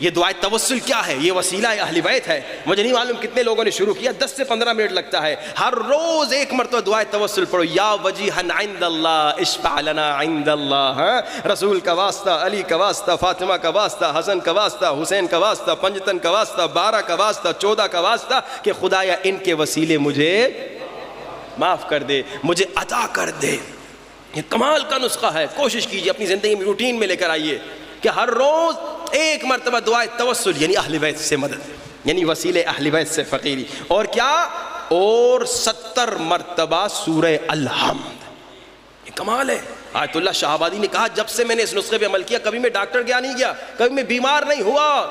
یہ دعائے توسل کیا ہے؟ یہ وسیلہ اہل بیت ہے. مجھے نہیں معلوم کتنے لوگوں نے شروع کیا, 10 سے 15 منٹ لگتا ہے. ہر روز ایک مرتبہ دعائے توسل پڑھو. یا وجیہا عند اللہ اشفع لنا عند اللہ. رسول کا واسطہ, علی کا واسطہ, فاطمہ کا واسطہ, حسن کا واسطہ, حسین کا واسطہ, پنجتن کا واسطہ, 12 کا واسطہ, 14 کا واسطہ, کہ خدایا ان کے وسیلے مجھے معاف کر دے, مجھے عطا کر دے. یہ کمال کا نسخہ ہے. کوشش کیجئے اپنی زندگی میں روٹین میں لے کر آئیے کہ ہر روز ایک مرتبہ دعائے توسل, یعنی اہل بیت سے مدد, یعنی وسیلے اہل بیت سے فقیری. اور کیا؟ اور 70 مرتبہ سورہ الحمد. یہ کمال ہے. آیت اللہ شاہ آبادی نے کہا جب سے میں نے اس نسخے پہ عمل کیا کبھی میں ڈاکٹر گیا نہیں گیا, کبھی میں بیمار نہیں ہوا.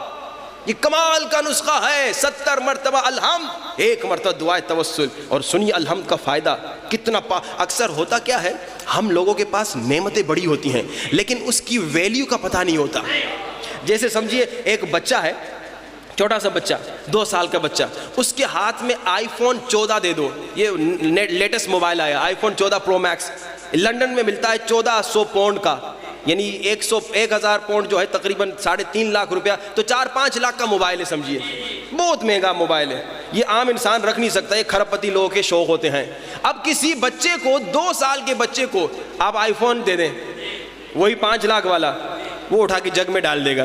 یہ کمال کا نسخہ ہے. 70 مرتبہ الحمد, ایک مرتبہ دعائے توسل. اور سنیے الحمد کا فائدہ کتنا. اکثر ہوتا کیا ہے, ہم لوگوں کے پاس نعمتیں بڑی ہوتی ہیں لیکن اس کی ویلیو کا پتہ نہیں ہوتا. جیسے سمجھیے ایک بچہ ہے, چھوٹا سا بچہ, 2 سال کا بچہ, اس کے ہاتھ میں آئی فون 14 دے دو. یہ لیٹسٹ موبائل آیا آئی فون 14 پرو میکس, لنڈن میں ملتا ہے 1400 پاؤنڈ کا, یعنی 1000 پاؤنڈ جو ہے تقریباً 3.5 لاکھ روپیہ, تو 4-5 لاکھ کا موبائل ہے. سمجھیے بہت مہنگا موبائل ہے. یہ عام انسان رکھ نہیں سکتا, یہ کھرب پتی لوگوں کے شوق ہوتے ہیں. اب کسی بچے کو, 2 سال کے بچے کو آپ آئی فون دے دیں, وہی 5 لاکھ والا, وہ اٹھا کے جگ میں ڈال دے گا,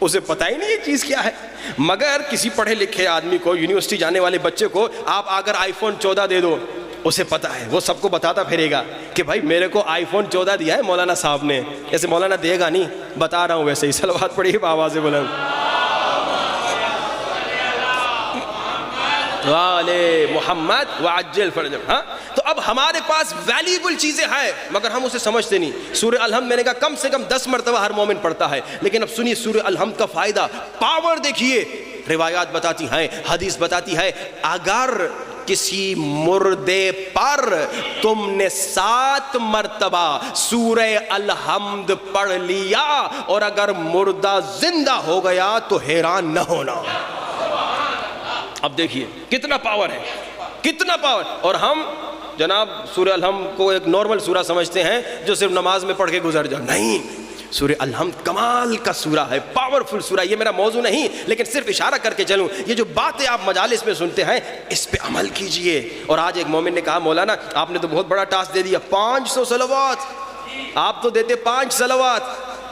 اسے پتہ ہی نہیں یہ چیز کیا ہے. مگر کسی پڑھے لکھے آدمی کو, یونیورسٹی جانے والے بچے کو آپ اگر آئی فون 14 دے دو, اسے پتہ ہے, وہ سب کو بتاتا پھرے گا کہ بھائی میرے کو آئی فون 14 دیا ہے مولانا صاحب نے. ایسے مولانا دے گا نہیں, بتا رہا ہوں ویسے ہی. صلوات پڑھیے بآواز بلند. وعلے محمد وعجل فرجهم. ہاں تو اب ہمارے پاس ویلیبل چیزیں ہیں مگر ہم اسے سمجھتے نہیں. سورہ الحمد میں نے کہا کم سے کم 10 مرتبہ ہر مومن پڑھتا ہے. لیکن اب سنیے سورہ الحمد کا فائدہ, پاور دیکھیے. روایات بتاتی ہیں, حدیث بتاتی ہے, اگر کسی مردے پر تم نے 7 مرتبہ سورہ الحمد پڑھ لیا اور اگر مردہ زندہ ہو گیا تو حیران نہ ہونا. اب دیکھیے کتنا پاور ہے, کتنا پاور. اور ہم جناب سورہ الحمد کو ایک نارمل سورہ سمجھتے ہیں جو صرف نماز میں پڑھ کے گزر جائے. نہیں, سورہ الحمد کمال کا سورہ ہے, پاورفل سورہ. یہ میرا موضوع نہیں لیکن صرف اشارہ کر کے چلوں, یہ جو باتیں آپ مجالس میں سنتے ہیں اس پہ عمل کیجئے. اور آج ایک مومن نے کہا مولانا آپ نے تو بہت بڑا ٹاسک دے دیا, 500 صلوات. آپ تو دیتے 5 صلوات.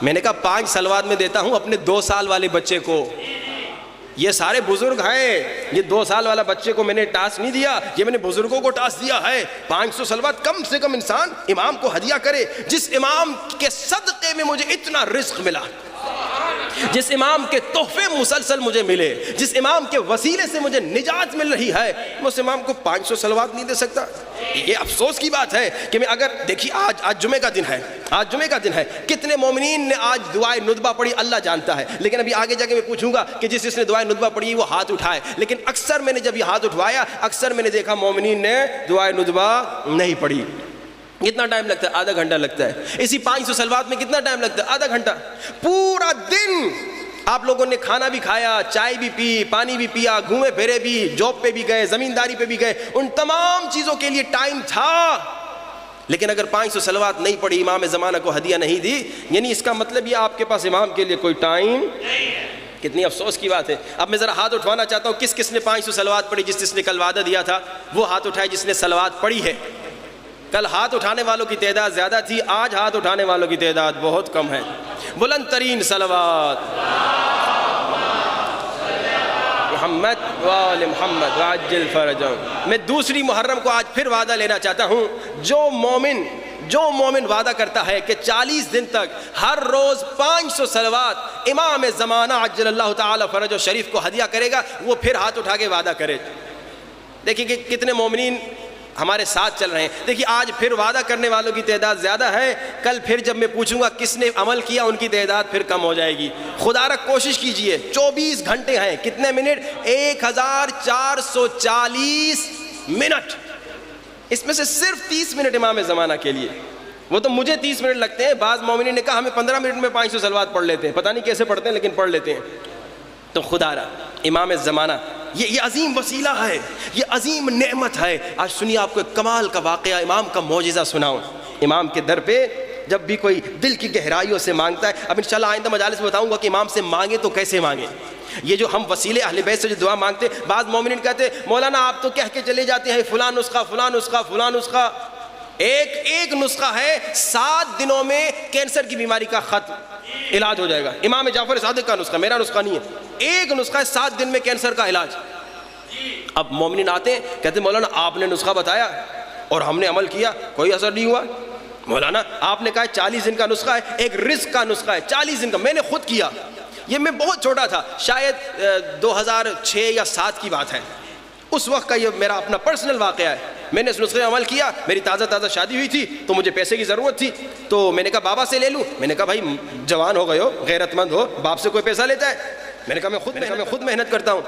میں نے کہا 5 صلوات میں دیتا ہوں اپنے 2 سال والے بچے کو. یہ سارے بزرگ ہیں, یہ 2 سال والا بچے کو میں نے ٹاسک نہیں دیا, یہ میں نے بزرگوں کو ٹاسک دیا ہے. 500 صلوات کم سے کم انسان امام کو ہدیہ کرے. جس امام کے صدقے میں مجھے اتنا رزق ملا, جس امام کے تحفے مسلسل مجھے ملے, جس امام کے وسیلے سے مجھے نجات مل رہی ہے, میں اس امام کو 500 صلوات نہیں دے سکتا. یہ افسوس کی بات ہے کہ میں اگر دیکھیے آج جمعہ کا دن ہے, آج جمعہ کا دن ہے, کتنے مومنین نے آج دعائے ندبہ پڑھی اللہ جانتا ہے. لیکن ابھی آگے جا کے میں پوچھوں گا کہ جس نے دعائے ندبہ پڑھی وہ ہاتھ اٹھائے. لیکن اکثر میں نے جب یہ ہاتھ اٹھوایا اکثر میں نے دیکھا مومنین نے دعائے ندبہ نہیں پڑھی. کتنا ٹائم لگتا ہے؟ آدھا گھنٹہ لگتا ہے. اسی 500 صلوات میں کتنا ٹائم لگتا ہے؟ آدھا گھنٹہ. پورا دن آپ لوگوں نے کھانا بھی کھایا, چائے بھی پی, پانی بھی پیا, گھومے پھرے بھی, جاب پہ بھی گئے, زمینداری پہ بھی گئے, ان تمام چیزوں کے لیے ٹائم تھا. لیکن اگر 500 صلوات نہیں پڑھی, امام زمانہ کو ہدیہ نہیں دی, یعنی اس کا مطلب یہ آپ کے پاس امام کے لیے کوئی ٹائم نہیں ہے. کتنی افسوس کی بات ہے. اب میں ذرا ہاتھ اٹھوانا چاہتا ہوں, کس کس نے 500 صلوات پڑھی؟ جس نے کل وعدہ دیا تھا وہ ہاتھ اٹھائے جس نے صلوات پڑھی ہے. کل ہاتھ اٹھانے والوں کی تعداد زیادہ تھی, آج ہاتھ اٹھانے والوں کی تعداد بہت کم ہے. بلند ترین صلوات محمد وآل محمد وعجل فرجهم. میں دوسری محرم کو آج پھر وعدہ لینا چاہتا ہوں. جو مومن وعدہ کرتا ہے کہ 40 دن تک ہر روز 500 صلوات امام زمانہ عجل اللہ تعالی فرجہ شریف کو ہدیہ کرے گا, وہ پھر ہاتھ اٹھا کے وعدہ کرے. دیکھیں کہ کتنے مومنین ہمارے ساتھ چل رہے ہیں. دیکھیے آج پھر وعدہ کرنے والوں کی تعداد زیادہ ہے, کل پھر جب میں پوچھوں گا کس نے عمل کیا ان کی تعداد پھر کم ہو جائے گی. خدا را کوشش کیجئے, 24 گھنٹے ہیں, کتنے منٹ؟ 1440 منٹ. اس میں سے صرف 30 منٹ امام زمانہ کے لیے. وہ تو مجھے 30 منٹ لگتے ہیں, بعض مومنین نے کہا ہمیں 15 منٹ میں 500 صلوات پڑھ لیتے ہیں. پتہ نہیں کیسے پڑھتے ہیں لیکن پڑھ لیتے ہیں. تو خدا را امام زمانہ یہ عظیم وسیلہ ہے, یہ عظیم نعمت ہے. آج سنیے آپ کو ایک کمال کا واقعہ, امام کا معجزہ سناؤں. امام کے در پہ جب بھی کوئی دل کی گہرائیوں سے مانگتا ہے. اب انشاءاللہ آئندہ مجالس میں بتاؤں گا کہ امام سے مانگے تو کیسے مانگے. یہ جو ہم وسیلے اہل بیت سے جو دعا مانگتے ہیں, بعض مومنین کہتے ہیں مولانا آپ تو کہہ کے چلے جاتے ہیں فلاں نسخہ فلاں نسخہ فلاں نسخہ. ایک نسخہ ہے, 7 دنوں میں کینسر کی بیماری کا ختم علاج ہو جائے گا. امام جعفر صادق کا نسخہ, میرا نسخہ نہیں ہے. ایک نسخہ ہے 7 دن میں کینسر کا علاج. اب مومنین آتے ہیں کہتے ہیں مولانا آپ نے نسخہ بتایا اور ہم نے عمل کیا, کوئی اثر نہیں ہوا. مولانا آپ نے کہا 40 دن کا نسخہ ہے, ایک رزق کا نسخہ ہے 40 دن کا, میں نے خود کیا. یہ میں بہت چھوٹا تھا, شاید 2006 یا 7 کی بات ہے. اس وقت کا یہ میرا اپنا پرسنل واقعہ ہے. میں نے اس نسخے عمل کیا, میری تازہ شادی ہوئی تھی تو مجھے پیسے کی ضرورت تھی, تو میں نے کہا بابا سے لے لوں. میں نے کہا بھائی جوان ہو گئے ہو, غیرت مند ہو, باپ سے کوئی پیسہ لیتا ہے؟ میں نے کہا میں خود محنت کرتا ہوں.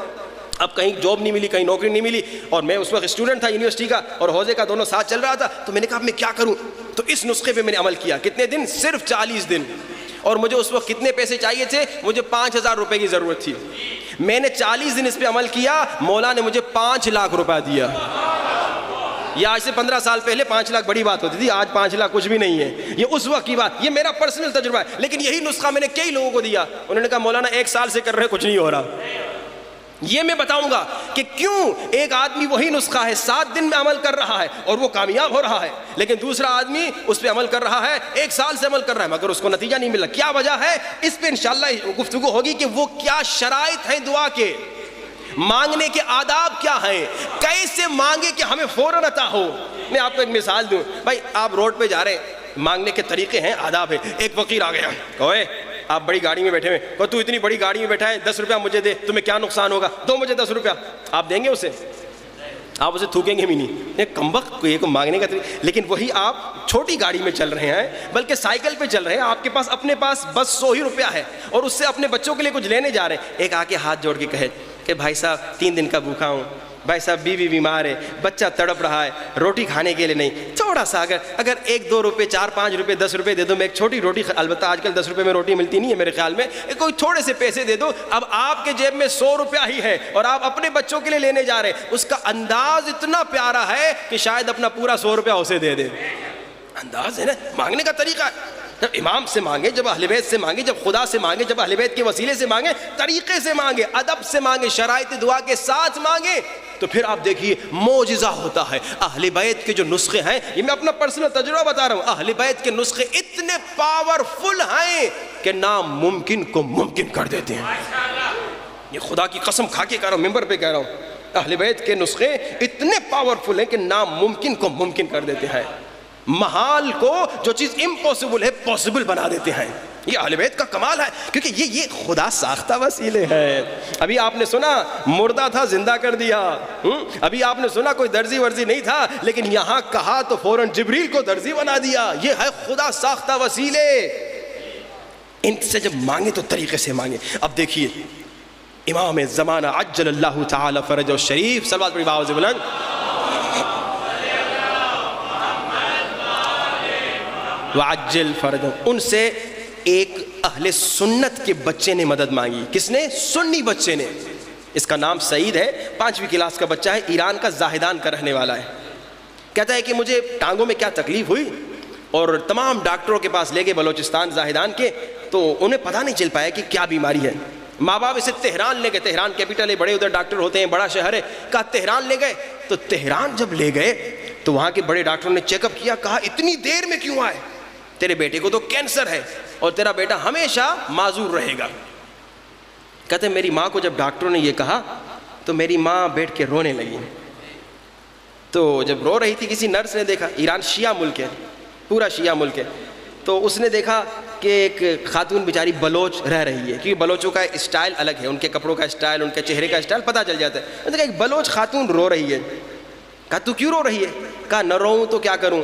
اب کہیں جاب نہیں ملی, کہیں نوکری نہیں ملی, اور میں اس وقت اسٹوڈنٹ تھا یونیورسٹی کا اور حوزے کا, دونوں ساتھ چل رہا تھا. تو میں نے کہا اب میں کیا کروں, تو اس نسخے پہ میں نے عمل کیا. کتنے دن؟ صرف 40 دن. اور مجھے اس وقت کتنے پیسے چاہیے تھے؟ مجھے 5,000 روپے کی ضرورت تھی. میں نے 40 دن اس پہ عمل کیا, مولا نے مجھے 5 لاکھ روپے دیا. یہ آج سے 15 سال پہلے 5 لاکھ بڑی بات ہوتی تھی, آج 5 لاکھ کچھ بھی نہیں ہے. یہ اس وقت کی بات, یہ میرا پرسنل تجربہ ہے. لیکن یہی نسخہ میں نے کئی لوگوں کو دیا, انہوں نے کہا مولانا 1 سال سے کر رہے کچھ نہیں ہو رہا. یہ میں بتاؤں گا کہ کیوں ایک آدمی وہی نسخہ ہے 7 دن میں عمل کر رہا ہے اور وہ کامیاب ہو رہا ہے, لیکن دوسرا آدمی اس پہ عمل کر رہا ہے 1 سال سے عمل کر رہا ہے مگر اس کو نتیجہ نہیں ملا. کیا وجہ ہے؟ اس پہ انشاءاللہ گفتگو ہوگی کہ وہ کیا شرائط ہیں دعا کے, مانگنے کے آداب کیا ہیں, کیسے مانگے کہ ہمیں فوراً عطا ہو. میں آپ کو ایک مثال دوں. بھائی آپ روڈ پہ جا رہے ہیں, مانگنے کے طریقے ہیں, آداب ہے. ایک فقیر آ گیا, اوے آپ بڑی گاڑی میں بیٹھے ہوئے, کو تو اتنی بڑی گاڑی میں بیٹھا ہے, 10 روپیہ مجھے دے, تمہیں کیا نقصان ہوگا, دو مجھے 10 روپیہ. آپ دیں گے اسے؟ آپ اسے تھوکیں گے بھی نہیں. یہ کمبخت یہ کو مانگنے کا طریقہ. لیکن وہی آپ چھوٹی گاڑی میں چل رہے ہیں, بلکہ سائیکل پہ چل رہے ہیں, آپ کے پاس اپنے پاس بس 100 ہی روپیہ ہے اور اس سے اپنے بچوں کے لیے کچھ لینے جا رہے ہیں. ایک آ کے ہاتھ جوڑ کے کہے کہ بھائی صاحب 3 دن کا بھوکا ہوں, بھائی صاحب بیوی بیمار ہے, بچہ تڑپ رہا ہے, روٹی کھانے کے لیے نہیں, تھوڑا سا اگر 1-2 روپے 4-5 روپے 10 روپے دے دو, میں ایک چھوٹی روٹی, البتہ آج کل 10 روپے میں روٹی ملتی نہیں ہے میرے خیال میں, کوئی تھوڑے سے پیسے دے دو. اب آپ کے جیب میں 100 روپیہ ہی ہے اور آپ اپنے بچوں کے لیے لینے جا رہے ہیں. اس کا انداز اتنا پیارا ہے کہ شاید اپنا پورا 100 روپیہ اسے دے دے. انداز ہے نا, مانگنے کا طریقہ ہے. جب امام سے مانگے, جب اہل بیت سے مانگے, جب خدا سے مانگے, جب اہل بیت کے وسیلے سے مانگے, طریقے سے مانگے, ادب سے مانگے, شرائط دعا کے ساتھ مانگے, تو پھر آپ دیکھیے معجزہ ہوتا ہے. اہل بیت کے جو نسخے ہیں, یہ میں اپنا پرسنل تجربہ بتا رہا ہوں, اہل بیت کے نسخے اتنے پاورفل ہیں کہ ناممکن کو ممکن کر دیتے ہیں. یہ خدا کی قسم کھا کے کہہ رہا ہوں, ممبر پہ کہہ رہا ہوں, اہل بیت کے نسخے اتنے پاورفل ہیں کہ ناممکن کو ممکن کر دیتے ہیں. محال کو, جو چیز امپوسیبل ہے, پاسبل بنا دیتے ہیں. یہ اہل بیت کا کمال ہے, کیونکہ یہ خدا ساختہ وسیلے ہیں. ابھی آپ نے سنا مردہ تھا زندہ کر دیا, ابھی آپ نے سنا کوئی درزی ورزی نہیں تھا, لیکن یہاں کہا تو فوراً جبریل کو درزی بنا دیا. یہ ہے خدا ساختہ وسیلے. ان سے جب مانگے تو طریقے سے مانگے. اب دیکھیے امام زمانہ عجل اللہ تعالی فرجہ الشریف, صلوات پڑھی بآواز بلند, وعجل فرجہ, ان سے ایک اہل سنت کے بچے نے مدد مانگی. کس نے؟ سنی بچے نے. اس کا نام سعید ہے, 5ویں کلاس کا بچہ ہے, ایران کا زاہدان کا رہنے والا ہے. کہتا ہے کہ مجھے ٹانگوں میں کیا تکلیف ہوئی اور تمام ڈاکٹروں کے پاس لے گئے بلوچستان زاہدان کے, تو انہیں پتہ نہیں چل پایا کہ کیا بیماری ہے. ماں باپ اسے تہران لے گئے, تہران کیپٹل ہے, بڑے ادھر ڈاکٹر ہوتے ہیں, بڑا شہر ہے. کہا تہران لے گئے, تو تہران جب لے گئے تو وہاں کے بڑے ڈاکٹروں نے چیک اپ کیا, کہا اتنی دیر میں کیوں آئے, تیرے بیٹے کو تو کینسر ہے اور تیرا بیٹا ہمیشہ معذور رہے گا. کہتے ہیں میری ماں کو جب ڈاکٹروں نے یہ کہا تو میری ماں بیٹھ کے رونے لگی. تو جب رو رہی تھی, کسی نرس نے دیکھا, ایران شیعہ ملک ہے, پورا شیعہ ملک ہے, تو اس نے دیکھا کہ ایک خاتون بیچاری بلوچ رہ رہی ہے, کیونکہ بلوچوں کا اسٹائل الگ ہے, ان کے کپڑوں کا اسٹائل, ان کے چہرے کا اسٹائل پتہ چل جاتا ہے. میں نے کہا ایک بلوچ خاتون رو رہی ہے. کہا تو کیوں رو رہی ہے؟ کہا نہ روؤں تو کیا کروں,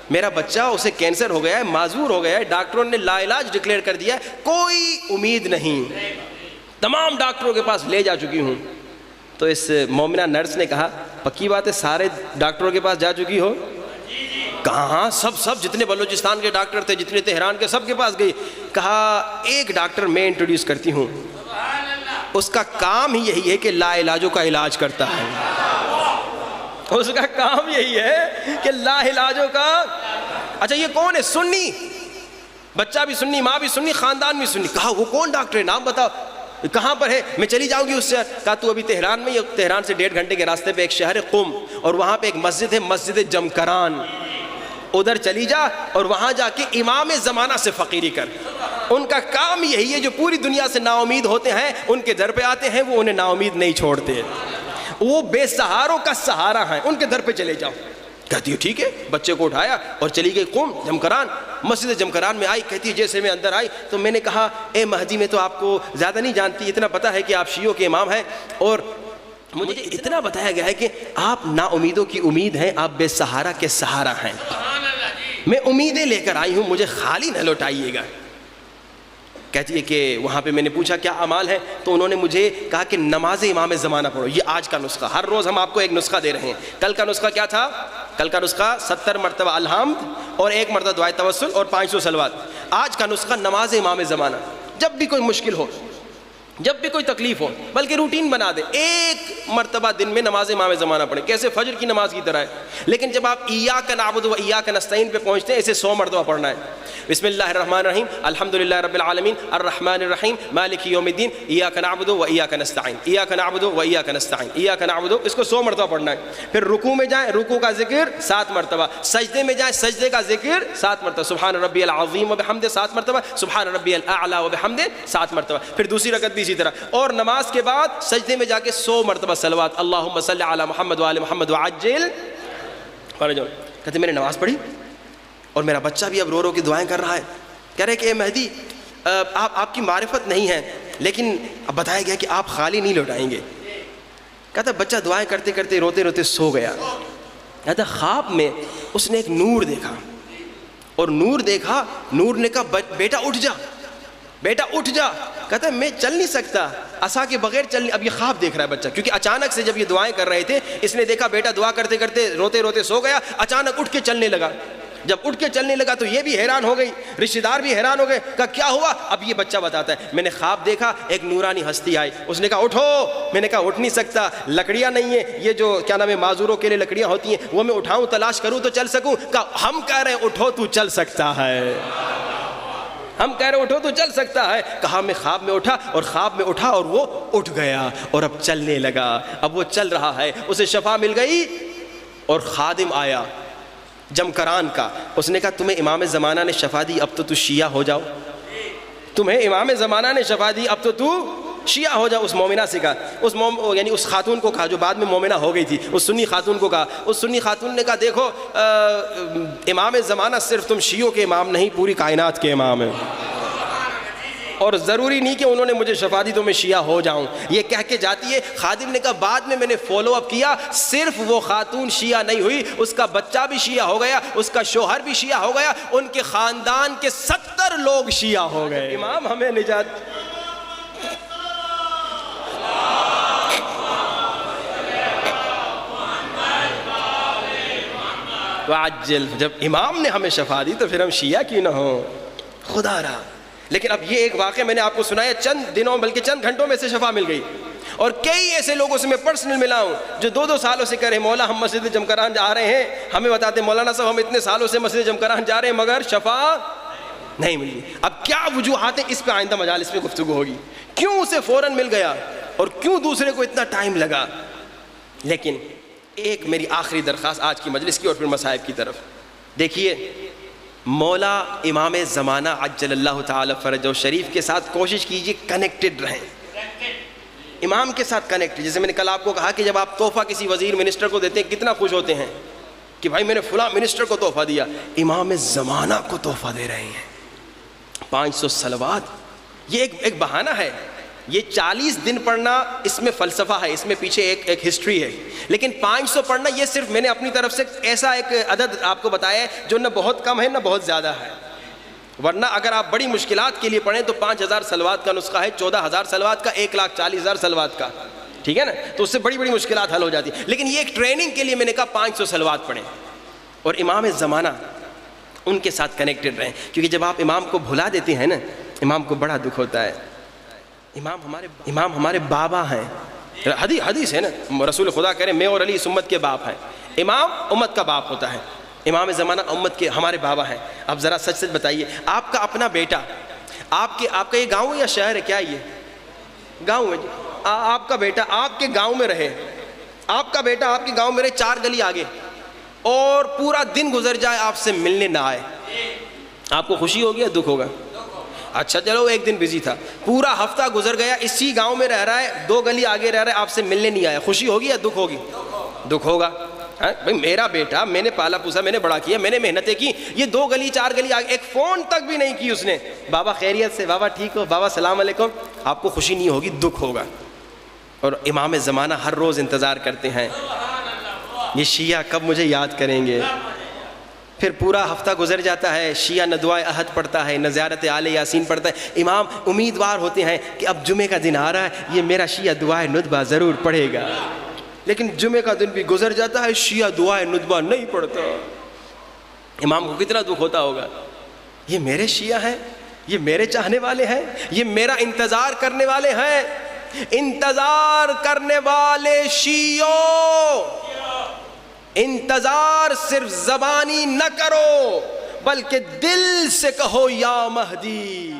میرا بچہ اسے کینسر ہو گیا ہے, معذور ہو گیا ہے, ڈاکٹروں نے لا علاج ڈکلیئر کر دیا ہے, کوئی امید نہیں, تمام ڈاکٹروں کے پاس لے جا چکی ہوں. تو اس مومنہ نرس نے کہا پکی بات ہے سارے ڈاکٹروں کے پاس جا چکی ہو؟ کہاں, سب جتنے بلوچستان کے ڈاکٹر تھے, جتنے تہران کے, سب کے پاس گئی. کہا ایک ڈاکٹر میں انٹروڈیوس کرتی ہوں, اس کا کام ہی یہی ہے کہ لا علاجوں کا علاج کرتا ہے. اس کا کام یہی ہے کہ لا علاجوں کا. اچھا یہ کون ہے؟ سنی. بچہ بھی سنی، ماں بھی سنی، خاندان بھی سنی. کہا وہ کون ڈاکٹر ہے، نام بتاؤ، کہاں پر ہے، میں چلی جاؤں گی اس سے. کہا تو ابھی تہران میں، تہران سے 1.5 گھنٹے کے راستے پہ ایک شہر ہے قم، اور وہاں پہ ایک مسجد ہے، مسجد جمکران، ادھر چلی جا اور وہاں جا کے امام زمانہ سے فقیری کر. ان کا کام یہی ہے، جو پوری دنیا سے نا امید ہوتے ہیں ان کے در پہ آتے ہیں، وہ انہیں نا امید نہیں چھوڑتے، وہ بے سہاروں کا سہارا ہیں، ان کے در پہ چلے جاؤ. کہتی ہے ٹھیک ہے. بچے کو اٹھایا اور چلی گئی قم جمکران. مسجد جمکران میں آئی، کہتی ہے جیسے میں اندر آئی تو میں نے کہا اے مہدی میں تو آپ کو زیادہ نہیں جانتی، اتنا پتہ ہے کہ آپ شیعوں کے امام ہیں، اور مجھے اتنا بتایا گیا ہے کہ آپ نا امیدوں کی امید ہیں، آپ بے سہارا کے سہارا ہیں. میں امیدیں لے کر آئی ہوں، مجھے خالی نہ لوٹائیے گا. کہتی ہے کہ وہاں پہ میں نے پوچھا کیا اعمال ہے، تو انہوں نے مجھے کہا کہ نماز امام زمانہ پڑھو. یہ آج کا نسخہ، ہر روز ہم آپ کو ایک نسخہ دے رہے ہیں. کل کا نسخہ کیا تھا؟ کل کا نسخہ 70 مرتبہ الحمد اور 1 مرتبہ دعائے توسل اور 500 صلوات. آج کا نسخہ نماز امام زمانہ. جب بھی کوئی مشکل ہو، جب بھی کوئی تکلیف ہو، بلکہ روٹین بنا دے، 1 مرتبہ دن میں نماز امام زمانہ پڑھیں، کیسے فجر کی نماز کی طرح ہے. لیکن جب آپ ایاک نعبد و ایاک نستعین پہ پہنچتے ہیں، اسے 100 مرتبہ پڑھنا ہے. بسم اللہ الرحمن الرحیم، الحمدللہ رب العالمین، الرحمن الرحیم، مالک یوم الدین، ایاک نعبد و ایاک نستعین، ایاک نعبد و ایاک نستعین، ایاک نعبد، اس کو 100 مرتبہ پڑھنا ہے. پھر رکوع میں جائیں، رکوع کا ذکر 7 مرتبہ، سجدے میں جائیں، سجدے کا ذکر 7 مرتبہ، سبحان ربی العظیم و بحمدہ 7 مرتبہ، سبحان ربی الاعلی و بحمدہ 7 مرتبہ. پھر دوسری رکعت بھی اسی طرح، اور نماز کے بعد سجدے میں جا کے 100 مرتبہ صلوات، اللہم صلی علی محمد وآل محمد وعجل فرجهم. کہتے میں نے نماز پڑھی اور میرا بچہ بھی اب رو رو کے دعائیں کر رہا ہے. کہہ رہے کہ اے مہدی آپ کی معرفت نہیں ہے، لیکن اب بتایا گیا کہ آپ خالی نہیں لوٹائیں گے. کہتا بچہ دعائیں کرتے کرتے روتے روتے سو گیا. کہتا خواب میں اس نے ایک نور دیکھا، اور نور دیکھا، نور نے کہا بیٹا اٹھ جا، بیٹا اٹھ جا. کہتا ہے میں چل نہیں سکتا، عصا کے بغیر چل نہیں. اب یہ خواب دیکھ رہا ہے بچہ، کیونکہ اچانک سے جب یہ دعائیں کر رہے تھے اس نے دیکھا بیٹا دعا کرتے کرتے روتے روتے سو گیا، اچانک اٹھ کے چلنے لگا. جب اٹھ کے چلنے لگا تو یہ بھی حیران ہو گئی، رشتہ دار بھی حیران ہو گئے. کہا کیا ہوا؟ اب یہ بچہ بتاتا ہے میں نے خواب دیکھا، ایک نورانی ہستی آئی، اس نے کہا اٹھو. میں نے کہا اٹھ نہیں سکتا، لکڑیاں نہیں ہیں، یہ جو کیا نام ہے معذوروں کے لیے لکڑیاں ہوتی ہیں، وہ میں اٹھاؤں تلاش کروں تو چل سکوں. کہا ہم کہہ رہے ہیں اٹھو تو چل سکتا ہے، ہم کہہ رہے اٹھو تو چل سکتا ہے. کہا میں خواب میں اٹھا، اور خواب میں اٹھا اور وہ اٹھ گیا اور اب چلنے لگا. اب وہ چل رہا ہے، اسے شفا مل گئی. اور خادم آیا جمکران کا، اس نے کہا تمہیں امام زمانہ نے شفا دی، اب تو شیعہ ہو جاؤ. تمہیں امام زمانہ نے شفا دی، اب تو شیعہ ہو جاؤ. اس مومنہ سے کہا، یعنی اس خاتون کو کہا جو بعد میں مومنہ ہو گئی تھی، اس سنی خاتون کو کہا. اس سنی خاتون نے کہا دیکھو امام زمانہ صرف تم شیعوں کے امام نہیں، پوری کائنات کے امام ہیں، اور ضروری نہیں کہ انہوں نے مجھے شفا دی تو میں شیعہ ہو جاؤں. یہ کہہ کے جاتی ہے. خادم نے کہا بعد میں نے فالو اپ کیا، صرف وہ خاتون شیعہ نہیں ہوئی، اس کا بچہ بھی شیعہ ہو گیا، اس کا شوہر بھی شیعہ ہو گیا، ان کے خاندان کے 70 لوگ شیعہ ہو گئے. امام ہمیں نجات. وعجل، جب امام نے ہمیں شفا دی تو پھر ہم شیعہ کیوں نہ ہوں؟ خدا رہا. لیکن اب یہ ایک واقعہ میں نے آپ کو سنایا، چند دنوں بلکہ چند گھنٹوں میں سے شفا مل گئی. اور کئی ایسے لوگوں سے میں پرسنل ملا ہوں جو 2 سالوں سے کہہ رہے مولا ہم مسجد جمکران جا رہے ہیں، ہمیں بتاتے مولانا صاحب ہم اتنے سالوں سے مسجد جمکران جا رہے ہیں مگر شفا نہیں ملی. اب کیا وجوہات ہیں، اس پہ آئندہ مجالس میں گفتگو ہوگی. کیوں اسے فوراً مل گیا اور کیوں دوسرے کو اتنا ٹائم لگا. لیکن ایک میری آخری درخواست آج کی مجلس کی اور پھر مصائب کی طرف. دیکھیے مولا امام زمانہ عجل اللہ تعالی فرجہ شریف کے ساتھ کوشش کیجیے کنیکٹڈ رہیں، امام کے ساتھ کنیکٹ. جیسے میں نے کل آپ کو کہا کہ جب آپ تحفہ کسی وزیر منسٹر کو دیتے ہیں کتنا خوش ہوتے ہیں کہ بھائی میں نے فلاں منسٹر کو تحفہ دیا. امام زمانہ کو تحفہ دے رہے ہیں. 500 صلوات یہ ایک بہانہ ہے. یہ 40 دن پڑھنا اس میں فلسفہ ہے، اس میں پیچھے ایک ہسٹری ہے. لیکن 500 پڑھنا یہ صرف میں نے اپنی طرف سے ایسا ایک عدد آپ کو بتایا ہے جو نہ بہت کم ہے نہ بہت زیادہ ہے. ورنہ اگر آپ بڑی مشکلات کے لیے پڑھیں تو 5000 صلوات کا نسخہ ہے، 14000 صلوات کا، 1,40,000 صلوات کا. ٹھیک ہے نا، تو اس سے بڑی بڑی مشکلات حل ہو جاتی. لیکن یہ ایک ٹریننگ کے لیے میں نے کہا 500 صلوات پڑھیں اور امام زمانہ ان کے ساتھ کنیکٹڈ رہیں. کیونکہ جب آپ امام کو بھلا دیتے ہیں نا، امام کو بڑا دکھ ہوتا ہے. امام ہمارے بابا ہیں، حدیث ہے نا، رسول خدا کہہ رہے میں اور علی اس امت کے باپ ہیں. امام امت کا باپ ہوتا ہے. امام زمانہ امت کے ہمارے بابا ہیں. اب ذرا سچ سچ بتائیے, آپ کا اپنا بیٹا, آپ کا یہ گاؤں یا شہر ہے, کیا یہ گاؤں ہے جی, آپ کا بیٹا آپ کے گاؤں میں رہے, آپ کا بیٹا آپ کے گاؤں میں رہے 4 گلی آگے, اور پورا دن گزر جائے آپ سے ملنے نہ آئے, آپ کو خوشی ہوگی یا دکھ ہوگا؟ اچھا چلو ایک دن بزی تھا, پورا ہفتہ گزر گیا, اسی گاؤں میں رہ رہا ہے, 2 گلی آگے رہ رہا ہے, آپ سے ملنے نہیں آیا, خوشی ہوگی یا دکھ ہوگی؟ دکھ ہوگا. بھائی میرا بیٹا, میں نے پالا پوسا, میں نے بڑا کیا, میں نے محنتیں کی, یہ 2 گلی 4 گلی آگے, ایک فون تک بھی نہیں کی اس نے, بابا خیریت سے, بابا ٹھیک ہو, بابا سلام علیکم, آپ کو خوشی نہیں ہوگی, دکھ ہوگا. اور امام زمانہ ہر روز انتظار کرتے ہیں, یہ شیعہ کب مجھے یاد کریں گے. پھر پورا ہفتہ گزر جاتا ہے, شیعہ نہ دعائے احد پڑھتا ہے, نہ زیارت آل یاسین پڑھتا ہے. امام امیدوار ہوتے ہیں کہ اب جمعے کا دن آ رہا ہے, یہ میرا شیعہ دعائے ندبہ ضرور پڑھے گا, لیکن جمعے کا دن بھی گزر جاتا ہے, شیعہ دعائے ندبہ نہیں پڑھتا. امام کو کتنا دکھ ہوتا ہوگا, یہ میرے شیعہ ہیں, یہ میرے چاہنے والے ہیں, یہ میرا انتظار کرنے والے ہیں. انتظار کرنے والے شیعوں, انتظار صرف زبانی نہ کرو بلکہ دل سے کہو یا مہدی.